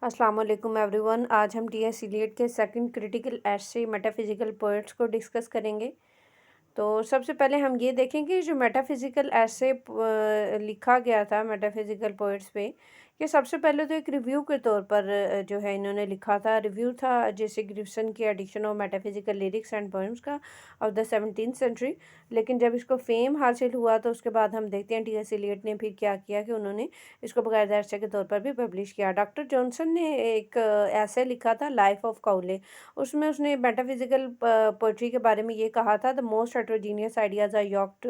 अस्सलाम वालेकुम एवरीवन। आज हम टीएस इलियट के सेकंड क्रिटिकल एसे मेटाफिज़िकल पोएट्स को डिस्कस करेंगे। तो सबसे पहले हम ये देखेंगे जो मेटाफिज़िकल ऐसे लिखा गया था मेटाफिज़िकल पोएट्स पे, ये सबसे पहले तो एक रिव्यू के तौर पर जो है इन्होंने लिखा था। रिव्यू था जैसे गिब्सन की edition of metaphysical lyrics and poems का ऑफ द 17th सेंचुरी। लेकिन जब इसको फेम हासिल हुआ तो उसके बाद हम देखते हैं टीएस इलियट ने फिर क्या किया कि उन्होंने इसको बाकायदा ऐसे के तौर पर भी पब्लिश किया। डॉक्टर जॉनसन ने एक ऐसे लिखा था लाइफ ऑफ काउले। उसमें उसने मेटाफिज़िकल पोएट्री के बारे में ये कहा था, the most heterogeneous ideas are yoked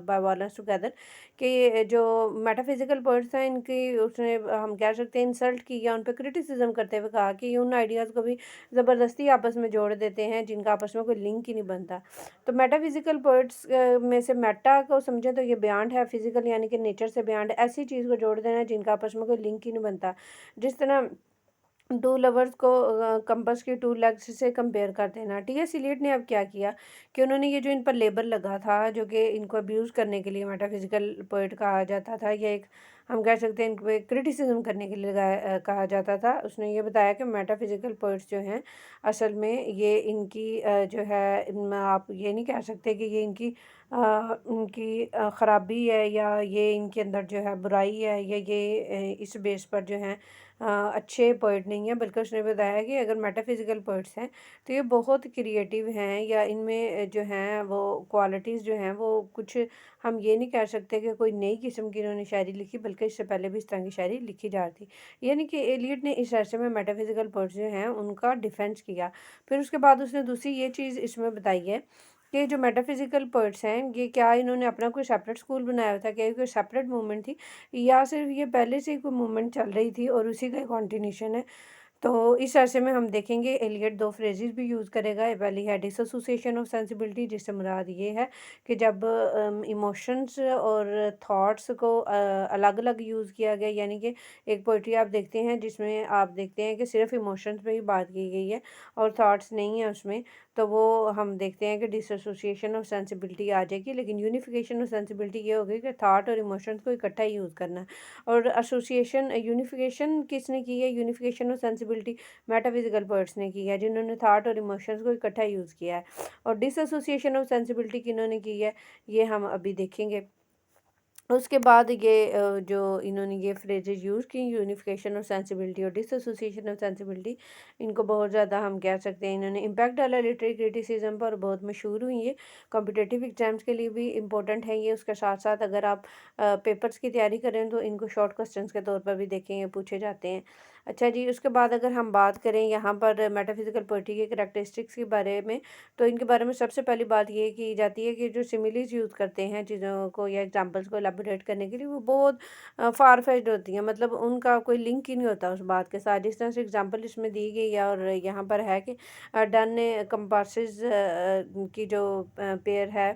by violence together, कि जो मेटाफिज़िकल पोएट्स हैं इनकी उसने हम कह सकते हैं इंसल्ट की या उन पे क्रिटिसिज्म करते हुए कहा कि ये उन आइडियाज़ को भी ज़बरदस्ती आपस में जोड़ देते हैं जिनका आपस में कोई लिंक ही नहीं बनता। तो मेटाफिज़िकल पोएट्स में से मेटा को समझें तो ये बियॉन्ड है, फिज़िकल यानी कि नेचर से बियॉन्ड ऐसी चीज़ को जोड़ देना जिनका आपस में कोई लिंक ही नहीं बनता। जिस तरह टू लवर्स को कंपास की टू लेग्स से कंपेयर कर देना। टीएस इलियट ने अब क्या किया कि उन्होंने ये जो इन पर लेबल लगा था जो कि इनको अब्यूज़ करने के लिए मेटाफिज़िकल पोएट कहा जाता था, या एक हम कह सकते हैं इन पे क्रिटिसिज्म करने के लिए कहा जाता था। उसने ये बताया कि मेटाफिज़िकल पोएट्स जो हैं असल में ये इनकी जो है इनमें आप ये नहीं कह सकते कि ये इनकी ख़राबी है या ये इनके अंदर जो है बुराई है, या ये इस बेस पर जो हैं अच्छे पोएट नहीं हैं। बल्कि उसने बताया कि अगर मेटाफिज़िकल पोएट्स हैं तो ये बहुत क्रिएटिव हैं, या इनमें जो हैं वो क्वालिटीज़ जो हैं वो कुछ हम ये नहीं कह सकते कि कोई नई किस्म की इन्होंने शायरी लिखी, बल्कि इससे पहले भी इस तरह की शायरी लिखी जा रही थी। यानी कि एलियट ने इस ऐसे में मेटाफिज़िकल पोएट्स जो हैं उनका डिफेंस किया। फिर उसके बाद उसने दूसरी ये चीज़ इसमें बताई है कि जो मेटाफिज़िकल पोएट्स हैं ये क्या इन्होंने अपना कोई सेपरेट स्कूल बनाया हुआ था, क्या ये कोई सेपरेट मूवमेंट थी, या सिर्फ ये पहले से ही कोई मूवमेंट चल रही थी और उसी का कंटिन्यूशन है। तो इस अरसे में हम देखेंगे एलियट दो फ्रेजेस भी यूज़ करेगा। ये पहली है डिसोसिएशन ऑफ सेंसिबिलिटी, जिससे मुराद ये है कि जब इमोशंस और थॉट्स को अलग अलग यूज़ किया गया, यानी कि एक पोइट्री आप देखते हैं जिसमें आप देखते हैं कि सिर्फ इमोशंस पे ही बात की गई है और थॉट्स नहीं है उसमें, तो वो हम देखते हैं कि डिसोसिएशन ऑफ सेंसिबिलिटी आ जाएगी। लेकिन यूनिफिकेशन ऑफ सेंसिबिलिटी ये होगी कि थॉट और इमोशंस को इकट्ठा ही यूज़ करना है। और एसोसिएशन यूनिफिकेशन किसने की है, unification of sensibility metaphysical poets ने की है जिन्होंने थॉट और इमोशंस को इकट्ठा यूज़ किया है। और डिसएसोसिएशन ऑफ सेंसिबिलिटी किन्होंने की है, ये हम अभी देखेंगे। उसके बाद ये जो इन्होंने ये फ्रेजेस यूज़ की यूनिफिकेशन ऑफ सेंसिबिलिटी और डिसएसोसिएशन ऑफ सेंसिबिलिटी, इनको बहुत ज़्यादा हम कह सकते हैं इन्होंने इम्पैक्ट डाला लिटरेरी क्रिटिसिज्म पर, बहुत मशहूर हुई ये कॉम्पिटिटिव एग्जाम्स के लिए भी इम्पोर्टेंट है ये। उसके साथ साथ अगर आप पेपर्स की तैयारी करें तो इनको शॉर्ट क्वेश्चंस के तौर पर भी देखें, ये पूछे जाते हैं। अच्छा जी, उसके बाद अगर हम बात करें यहाँ पर मेटाफिज़िकल पोएट्री के करैक्टरिस्टिक्स के बारे में, तो इनके बारे में सबसे पहली बात ये की जाती है कि जो सिमिलीज़ यूज़ करते हैं चीज़ों को या एग्जांपल्स को एलैबोरेट करने के लिए, वो बहुत फार फेच्ड होती हैं। मतलब उनका कोई लिंक ही नहीं होता उस बात के साथ। जिस तरह से एग्जांपल इसमें दी गई है और यहाँ पर है कि डन कंपासेस की जो पेयर है,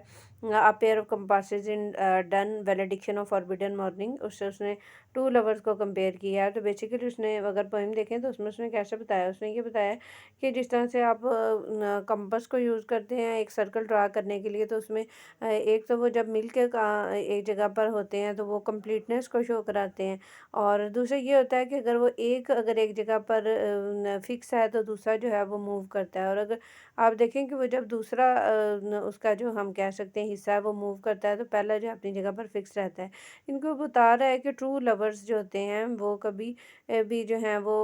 a pair of compasses in done वैलेडिक्शन of forbidden morning, उससे उसने टू लवर्स को कंपेयर किया है। तो बेसिकली उसने अगर पोएम देखें तो उसमें उसने कैसे बताया, उसने ये बताया कि जिस तरह से आप कंपास को यूज़ करते हैं एक सर्कल ड्रा करने के लिए, तो उसमें एक तो वो जब मिल के एक जगह पर होते हैं तो वो कंप्लीटनेस को शो कराते हैं, और दूसरा ये होता है कि अगर वो एक अगर एक जगह पर फिक्स है तो दूसरा जो है वो मूव करता है। और अगर आप देखें कि वो जब दूसरा उसका जो हम कह सकते हैं हिस्सा है वो मूव करता है, तो पहला जो अपनी जगह पर फिक्स रहता है। इनको बता रहा है कि ट्रू लवर्स जो होते हैं वो कभी भी जो हैं वो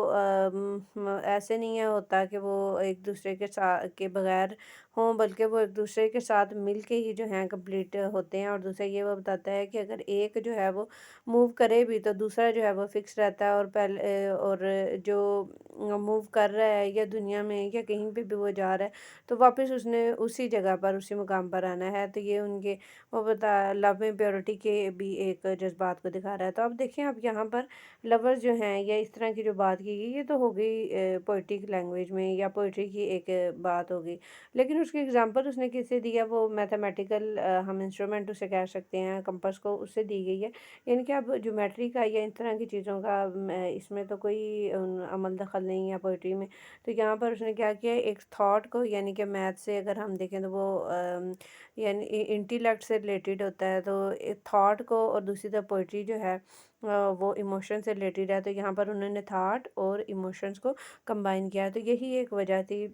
ऐसे नहीं है होता कि वो एक दूसरे के साथ के बगैर हों, बल्कि वो एक दूसरे के साथ मिल के ही जो हैं कंप्लीट होते हैं। और दूसरा ये वो बताता है कि अगर एक जो है वो मूव करे भी तो दूसरा जो है वो फिक्स रहता है, और पहले और जो मूव कर रहा है या दुनिया में या कहीं पे भी वो जा रहा है तो वापस उसने उसी जगह पर उसी मुकाम पर आना है। तो ये उनके वो बता लव में प्योरिटी के भी एक जज्बात को दिखा रहा है। तो अब देखें आप यहाँ पर लवर्स जो हैं या इस तरह की जो बात की गई, ये तो हो गई पोइट्रिक लैंग्वेज में या पोइट्री की एक बात हो गई। लेकिन उसकी एग्जांपल उसने किससे दिया, वो मैथमेटिकल हम इंस्ट्रूमेंट उसे कह सकते हैं कंपास को, उससे दी गई है। यानी कि अब ज्योमेट्री का या इस तरह की चीज़ों का इसमें तो कोई अमल दखल नहीं है पोइट्री में। तो यहाँ पर उसने क्या किया, एक थॉट को यानी कि मैथ से अगर हम देखें तो वो यानी इंटेलेक्ट से रिलेटेड होता है, तो थॉट को, और दूसरी तरफ पोइट्री जो है वो इमोशन से रिलेटेड है। तो यहाँ पर उन्होंने थॉट और इमोशंस को कंबाइन किया। तो यही एक वजह थी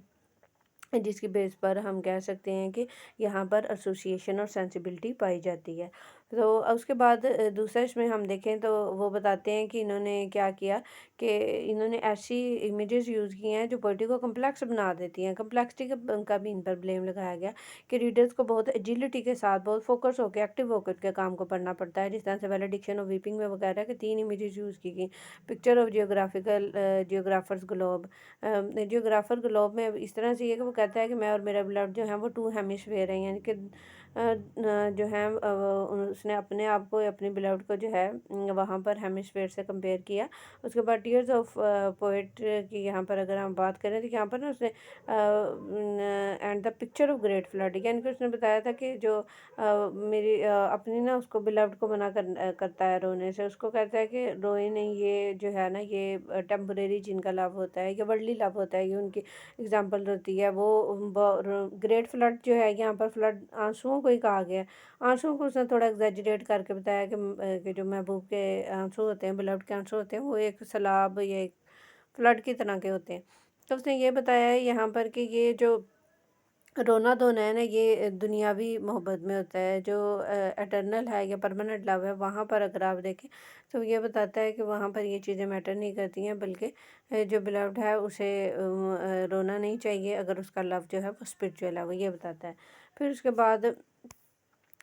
जिसकी बेस पर हम कह सकते हैं कि यहाँ पर एसोसिएशन और सेंसिबिलिटी पाई जाती है। तो उसके बाद दूसरा इसमें हम देखें तो वो बताते हैं कि इन्होंने क्या किया कि इन्होंने ऐसी इमेजेस यूज़ की हैं जो पोइट्री को कम्प्लेक्स बना देती हैं। कम्प्लेक्सिटी का भी इन पर ब्लेम लगाया गया कि रीडर्स को बहुत एजिलिटी के साथ बहुत फोकस होकर एक्टिव होकर के काम को पढ़ना पड़ता है। जिस तरह से वैलेडिक्शन ऑफ वीपिंग में वगैरह के 3 इमेजेस यूज़ की गई। Picture of geographers globe, geographer globe में इस तरह से ये कि वो कहता है कि मैं और मेरा ब्लड जो है वो 2 हेमिस्फीयर हैं, यानी कि जो है उसने अपने आप को, अपने बिलव्ड को जो है वहाँ पर हेमिस्फीयर से कंपेयर किया। उसके बाद टीयर्स ऑफ पोएट की यहाँ पर अगर हम बात करें तो यहाँ पर ना उसने and the picture of great flood, यानी कि उसने बताया था कि जो मेरी अपनी ना उसको बिलव्ड को मना करता है रोने से। उसको कहता है कि रोए नहीं, ये जो है ना ये टेम्परेरी जिनका लव होता है, ये वर्ल्डली लव होता है, ये उनकी एग्जाम्पल होती है। वो ग्रेट फ्लड जो है, यहाँ पर फ्लड आंसुओं को ही कहा गया है। आंसुओं को उसने थोड़ा एग्जैजरेट करके बताया कि जो महबूब के आंसू होते हैं, बिलव्ड के आंसू होते हैं, वो एक सैलाब या एक फ्लड की तरह के होते हैं। तो उसने ये बताया है यहाँ पर कि ये जो रोना धोना है ना, ये दुनियावी मोहब्बत में होता है। जो एटर्नल है या परमानेंट लव है, वहाँ पर अगर आप देखें तो ये बताता है कि वहाँ पर ये चीज़ें मैटर नहीं करती हैं, बल्कि जो बिलव्ड है उसे रोना नहीं चाहिए अगर उसका लव जो है वो स्पिरिचुअल है, वो ये बताता है। फिर उसके बाद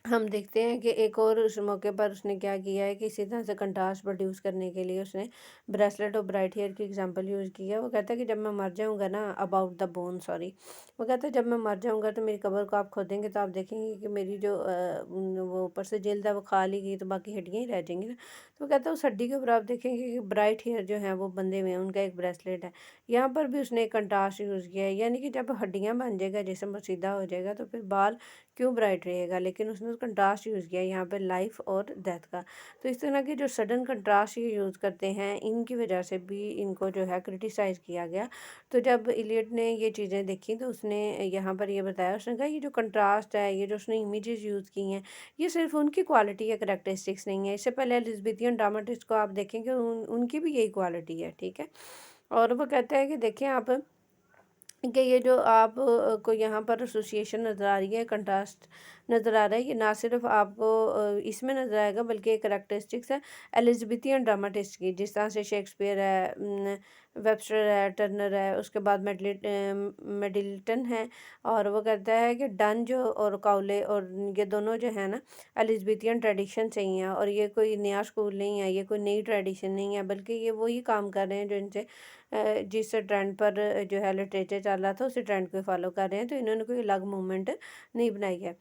हम देखते हैं कि एक और उस मौके पर उसने क्या किया है कि इसी तरह से कंट्रास्ट प्रोड्यूस करने के लिए उसने ब्रेसलेट और ब्राइट हेयर की एग्जांपल यूज़ की है। वो कहता है कि जब मैं मर जाऊंगा ना, अबाउट द बोन सॉरी, वो कहता है जब मैं मर जाऊंगा तो मेरी कब्र को आप खोदेंगे तो आप देखेंगे कि मेरी जो वो ऊपर से जल्द है वो खा ली गई, तो बाकी हड्डियाँ ही रह जाएंगी ना। तो वो कहता है उस हड्डी के ऊपर आप देखेंगे कि ब्राइट हेयर जो हैं वो बंधे हुए हैं, उनका एक ब्रेसलेट है। यहाँ पर भी उसने एक कंट्रास्ट यूज़ किया है, यानी कि जब हड्डियाँ बन जाएगा, जिसम सीधा हो जाएगा, तो फिर बाल क्यों ब्राइट रहेगा, लेकिन उसने कंट्रास्ट यूज़ किया यहाँ पे लाइफ और डेथ का। तो इस तरह के जो सडन कंट्रास्ट ये यूज़ करते हैं, इनकी वजह से भी इनको जो है क्रिटिसाइज़ किया गया। तो जब इलियट ने ये चीज़ें देखी तो उसने यहाँ पर ये बताया, उसने कहा ये जो कंट्रास्ट है, ये जो उसने इमेजेस यूज़ की हैं, ये सिर्फ उनकी क्वालिटी या करेक्टरिस्टिक्स नहीं है। इससे पहले एलिज़ाबेथियन ड्रामाटिस्ट को आप देखेंगे, उनकी भी यही क्वालिटी है, ठीक है। और वो कहता है कि देखें आप कि ये जो आप को यहाँ पर एसोसिएशन नज़र आ रही है, कंट्रास्ट नज़र आ रहा है, ये ना सिर्फ आपको इसमें नज़र आएगा, बल्कि एक करेक्टरिस्टिक्स है एलिज़ाबेथियन ड्रामाटिस्ट की। जिस तरह से शेक्सपियर है, वेबस्टर है, टर्नर है, उसके बाद मिडिल्टन है। और वो कहता है कि डन जो और काउले और ये दोनों जो है ना एलिज़ाबेथियन ट्रेडिशन से ही हैं, और ये कोई नया स्कूल नहीं है, ये कोई नई ट्रेडिशन नहीं है, बल्कि ये वही काम कर रहे हैं जो इनसे जिस ट्रेंड पर जो है लिटरेचर चल रहा था, उसी ट्रेंड को फॉलो कर रहे हैं। तो इन्होंने कोई अलग मूवमेंट नहीं बनाई है।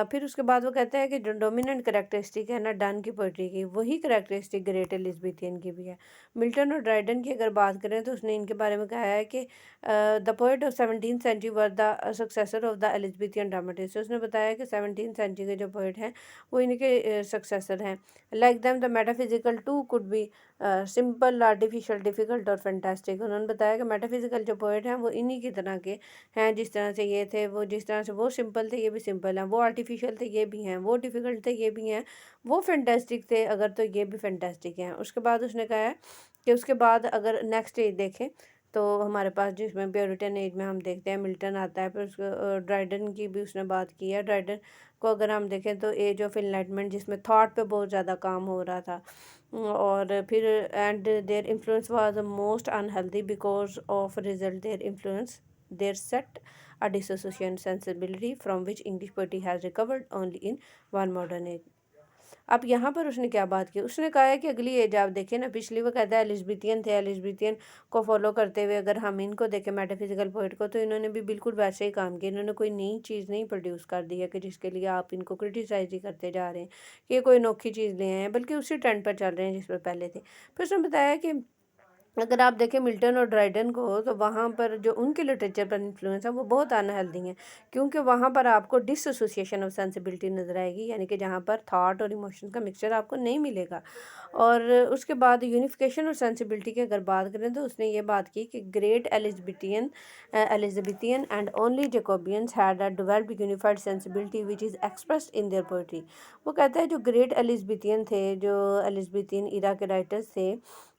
फिर उसके बाद वो कहता है कि जो डोमिनेंट करेक्टरिस्टिक है ना डन की पोइट्री की, वही करेक्टरिस्टिक ग्रेट एलिज़ाबेथियन की भी है। मिल्टन और ड्राइडन की अगर बात करें तो उसने इनके बारे में कहा है कि the poet of 17th century were the successor of the Elizabethan dramatist. उसने बताया कि 17th सेंचुरी के जो पोइट हैं वो इनके सक्सेसर हैं। Like them the metaphysical too could be simple, artificial, difficult और फैंटास्टिक। उन्होंने बताया कि मेटाफिजिकल जो पोएट हैं वो इन्हीं की तरह के हैं, जिस तरह से ये थे, वो जिस तरह से वो सिंपल थे ये भी सिंपल हैं, वो आर्टिफिशियल थे ये भी हैं, वो डिफ़िकल्ट थे ये भी हैं, वो फैंटास्टिक थे अगर तो ये भी फैंटास्टिक हैं। उसके बाद उसने कहा है कि उसके बाद अगर नेक्स्ट एज देखें तो हमारे पास जिसमें प्योरिटन एज में हम देखते हैं मिल्टन आता है। फिर उसको ड्राइडन की भी उसने बात की है। ड्राइडन को अगर हम देखें तो एज ऑफ इनलाइटमेंट, जिसमें थॉट पे बहुत ज़्यादा काम हो रहा था। और फिर and their influence was most unhealthy because of result their influence there set a dissociation sensibility from which English poetry has recovered only in one modern age। अब यहाँ पर उसने क्या बात की, उसने कहा है कि अगली एज आप देखें ना, पिछली वो कहता है एलिज़ाबेथियन थे, एलिज़ाबेथियन को फॉलो करते हुए अगर हम इनको देखें मेटाफिजिकल पोइट को, तो इन्होंने भी बिल्कुल वैसे ही काम किया। इन्होंने कोई नई चीज़ नहीं प्रोड्यूस कर दी है कि जिसके लिए आप इनको क्रिटिसाइज ही करते जा रहे हैं कि ये कोई अनोखी चीज़ ले आए हैं, बल्कि उसी ट्रेंड पर चल रहे हैं जिस पर पहले थे। फिर उसने बताया कि अगर आप देखें मिल्टन और ड्राइडन को, तो वहाँ पर जो उनके लिटरेचर पर इन्फ्लुएंस है वो बहुत अनहेल्दी हैं, क्योंकि वहाँ पर आपको डिसएसोसिएशन ऑफ सेंसिबिलिटी नज़र आएगी, यानी कि जहाँ पर थॉट और इमोशन का मिक्सचर आपको नहीं मिलेगा। और उसके बाद यूनिफिकेशन और सेंसिबिलिटी की अगर बात करें, तो उसने ये बात की कि great Elizabethan and only Jacobeans had a developed unified sensibility which is expressed in their poetry. वो कहता है जो ग्रेट एलिजाबेथियन थे, जो एलिजाबेथियन इरा के राइटर्स थे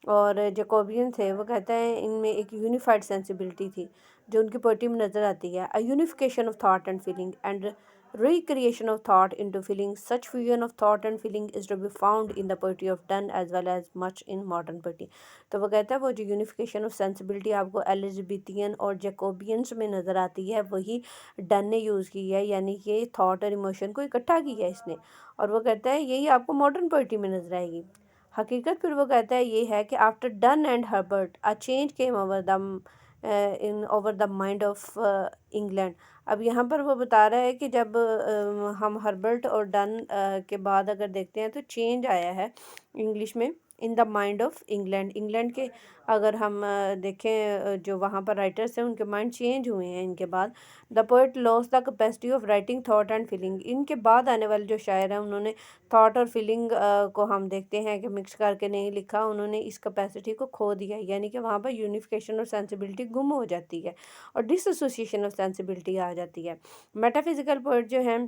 और जेकोबियन थे, वो कहता है इनमें एक यूनिफाइड सेंसिबिलिटी थी जो उनकी पोइट्री में नज़र आती है। A unification of thought and feeling and recreation of thought into feeling. Such fusion of thought and feeling is to be found in the poetry of Donne as well as much in modern poetry. तो वो कहता है वो जो unification of sensibility आपको एलिजाबेथियन और Jacobians में नज़र आती है, वही डन ने यूज़ की है, यानी कि थॉट और इमोशन को इकट्ठा किया है इसने। और वो कहता है यही आपको मॉडर्न पोइट्री में नज़र आएगी। हकीकत फिर वो कहता है ये है कि after done and Herbert a change came over the in over the mind of England. अब यहाँ पर वो बता रहा है कि जब हम हर्बर्ट और डन के बाद अगर देखते हैं, तो चेंज आया है इंग्लिश में in the mind of England. England के अगर हम देखें, जो वहाँ पर राइटर्स हैं उनके माइंड चेंज हुए हैं इनके बाद। The poet loss the capacity of writing thought and feeling. इनके बाद आने वाले जो शायर हैं उन्होंने थॉट और फीलिंग को हम देखते हैं कि मिक्स करके नहीं लिखा, उन्होंने इस कैपेसिटी को खो दिया, यानी कि वहाँ पर यूनिफिकेशन और सेंसिबिलिटी गुम हो जाती है और डिसएसोसिएशन ऑफ सेंसिबिलिटी आ जाती है। मेटाफिजिकल पोइट जो हैं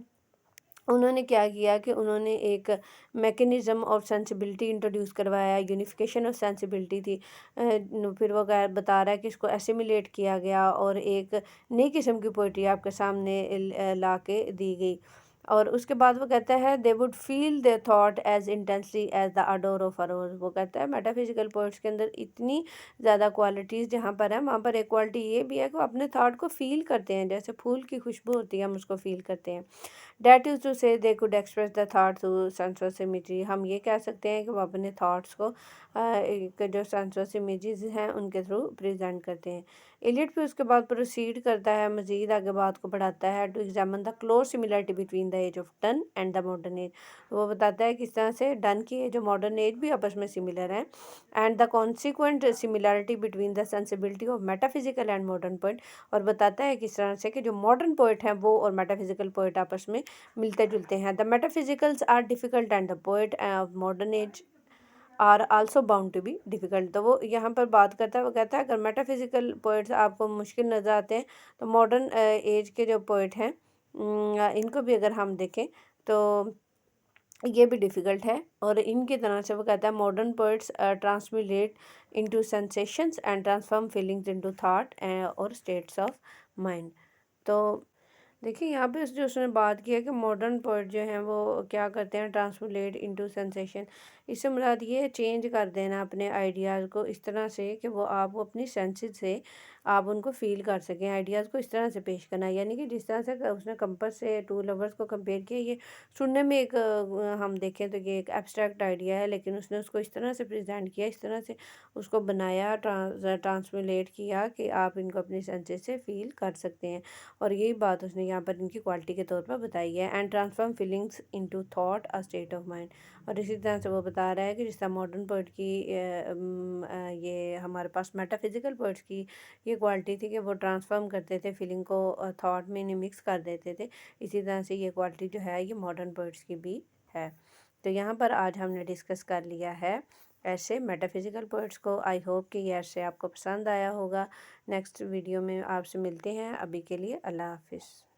उन्होंने क्या किया कि उन्होंने एक मैकेनिज़्म ऑफ सेंसिबिलिटी इंट्रोड्यूस करवाया, यूनिफिकेशन ऑफ सेंसिबिलिटी थी। फिर वो बता रहा है कि इसको एसिमिलेट किया गया और एक नई किस्म की पोइट्री आपके सामने ला के दी गई। और उसके बाद वो कहता है they would feel their thought as intensely as the odour of a rose. वो कहता है मेटाफिजिकल पोइट्स के अंदर इतनी ज़्यादा क्वालिटीज़ जहाँ पर है, वहाँ पर एक क्वालिटी ये भी है कि वो अपने थॉट को फील करते हैं, जैसे फूल की खुशबू होती है हम उसको फील करते हैं। That is to say they could express the thought through sensuous imagery. हम ये कह सकते हैं कि वो अपने थाट्स को एक जो सेंसुअस इमेजेस हैं उनके थ्रू प्रेजेंट करते हैं। इलियट भी उसके बाद प्रोसीड करता है, मज़ीद आगे बात को बढ़ाता है to examine the close similarity between the age of Donne and the modern age. वो बताता है किस तरह से डन की एज और मॉडर्न एज भी आपस में सिमिलर हैं, and the consequent similarity between the sensibility of metaphysical and modern poet. और बताता है किस तरह से कि जो मॉडर्न पोइट हैं वो और मेटाफिजिकल पोइट आपस में मिलते जुलते हैं। The metaphysicals are difficult and the poet of modern age are also bound to be difficult. तो वो यहाँ पर बात करता है, वो कहता है अगर मेटाफिजिकल पोइट्स आपको मुश्किल नज़र आते हैं, तो मॉडर्न एज के जो पोइट हैं इनको भी अगर हम देखें तो ये भी डिफ़िकल्ट है। और इनकी तरह से वो कहता है modern poets transmute into sensations and transform feelings into thought और स्टेट्स ऑफ माइंड। तो देखिए यहाँ पे जो उसने बात की है कि मॉडर्न पोइट जो हैं वो क्या करते हैं, ट्रांसलेट इनटू सेंसेशन। इससे मुराद ये है चेंज कर देना अपने आइडियाज़ को इस तरह से कि वो आप अपनी सेंसेस से आप उनको फील कर सकें, आइडियाज़ को इस तरह से पेश करना, यानी कि जिस तरह से उसने कंपास से टू लवर्स को कंपेयर किया। ये सुनने में एक हम देखें तो ये एक एब्स्ट्रैक्ट आइडिया है, लेकिन उसने उसको इस तरह से प्रेजेंट किया, इस तरह से उसको बनाया, ट्रांसलेट किया कि आप इनको अपनी सेंसेस से फील कर सकते हैं। और यही बात उसने यहाँ पर इनकी क्वालिटी के तौर पर बताई है। And transform feelings into thought a state of mind. और इसी तरह से वो बता रहा है कि जिस तरह मॉडर्न पोइट की ये हमारे पास मेटाफिजिकल पोइट्स की ये क्वालिटी थी कि वो ट्रांसफॉर्म करते थे फीलिंग को, थॉट में इन्हें मिक्स कर देते थे, इसी तरह से ये क्वालिटी जो है ये मॉडर्न पोइट्स की भी है। तो यहाँ पर आज हमने डिस्कस कर लिया है ऐसे मेटाफिजिकल पोइट्स को। आई होप कि ये ऐसे आपको पसंद आया होगा। नेक्स्ट वीडियो में आपसे मिलते हैं, अभी के लिए अल्लाह हाफिज़।